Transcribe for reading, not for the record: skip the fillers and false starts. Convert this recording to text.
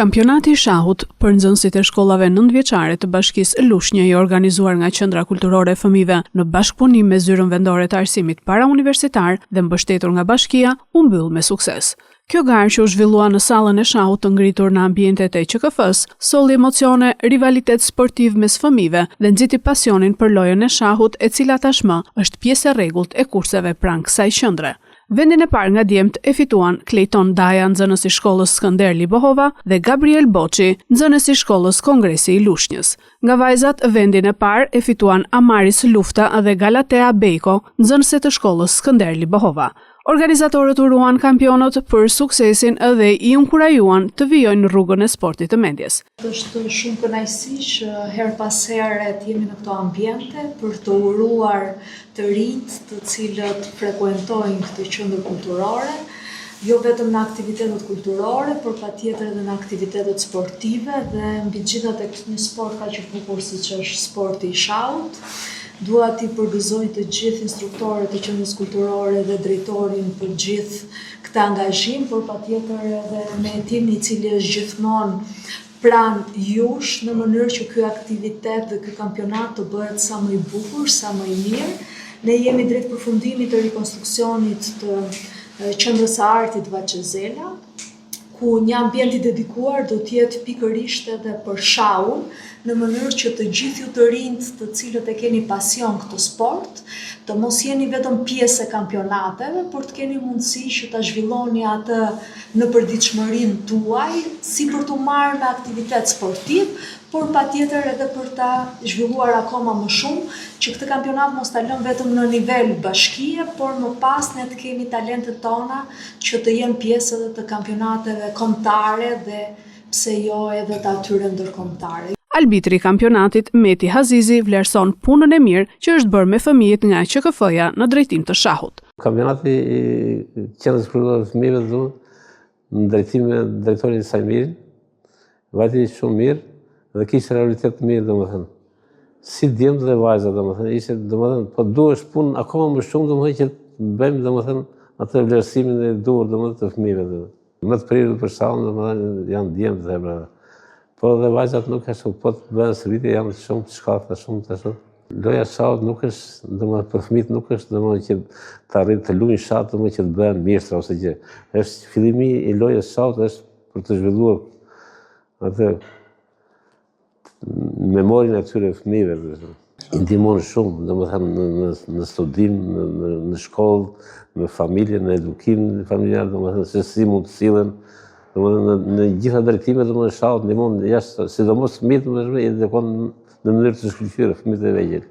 Kampionati i shahut për nxënësit e shkollave nëntëvjeçare të Bashkisë Lushnjë i organizuar nga Qendra Kulturore e Fëmijëve në bashkëpunim me Zyrën Vendore të Arsimit Parauniversitar dhe mbështetur nga Bashkia, u mbyll me sukses. Kjo garë që u zhvillua në sallën e shahut të ngritur në ambientet e QKF-s, solli emocione, rivalitet sportiv mes fëmijëve dhe nxiti pasionin për lojën e shahut, e cila tashmë është pjesë e rregullt e kurseve pranë kësaj qendre. Vendin e parë nga djemtë e fituan Klejton Daja, nxënës i shkollës Skënder Libohova, dhe Gabriel Boçi, nxënës i shkollës Kongresi i Lushnjës. Nga vajzat, vendin e parë e fituan Amaris Lufta dhe Galatea Bejko, nxënëse të shkollës Skënder Libohova. Organizatorët uruan kampionët për suksesin dhe i inkurajuan të vijojnë rrugën e sportit të mendjes. Është shumë kënaqësi që her pas here të jemi në këto ambiente për të uruar të rinjt të cilët frekuentojnë këtë qendër kulturore, jo vetëm në aktivitetet kulturore, por patjetër edhe në aktivitetet sportive dhe mbi gjitha tek një sport kaq i bukur siç është sporti i shahut. Dua t'i përgëzoj të gjithë instruktorët e qendrës kulturore dhe drejtorin për gjithë këtë angazhim, por patjetër edhe me Etin, i cili është gjithmonë pranë jush në mënyrë që ky aktivitet dhe ky kampionat të bëhet sa më i bukur, sa më i mirë. Ne jemi drejt përfundimit të rikonstruksionit të qendrës së artit Vaçezela, ku një ambient i dedikuar do t'jetë pikërisht edhe për shahun, në mënyrë që të gjithë ju të rinjt të cilët e keni pasion këtë sport, të mos jeni vetëm pjesë e kampionateve, por të keni mundësi që ta zhvilloni atë në përditshmërinë tuaj, si për t'u marrë me aktivitet sportiv, por patjetër edhe për ta zhvilluar akoma më shumë, që këtë kampionat mos ta lëm vetëm në nivel bashkie, por më pas ne të kemi talentet tona që të jenë pjesë edhe të kampionateve kombëtare dhe pse jo edhe të atyre ndërkombëtare. Arbitri i kampionatit, Meti Hazizi, vlerëson punën e mirë që është bërë me fëmijët nga QKF-ja në drejtim të shahut. Kampionati i Qendrës Kulturore të Fëmijëve në drejtim me drejtorin Sajmirin, vajti shumë mirë dhe kishte realitet të mirë, domethënë. Si djemtë dhe vajza, domethënë, ishte domethënë, po duhesh punë akoma më shumë, domethënë që të bëjmë domethënë atë vlerësimin e duhur domethënë të fëmijëve. Më të prirur për shahun, domethënë janë djemtë dhe brava. Po dhe vajzat nuk ashtu, po të bëhen sëritje janë shumë të shkallta, shumë të ashtu. Loja shahut nuk është, domethënë për fëmijët nuk është domethënë që të arrijnë të luajnë shah, domethënë që të bëhen mjeshtra ose gjë. Është fillimi i lojës shahut është për të zhvilluar atë memorinë e këtyre fëmijëve. Ndihmon shumë, domethënë në studim, në shkollë, në familje, në edukimin familjar, domethënë se si mund të sillen. Në gjitha drejtimet shahut ndihmon jashtë, sidomos fëmijët në mënyrë të shkëlqyer, fëmijët e vegjël.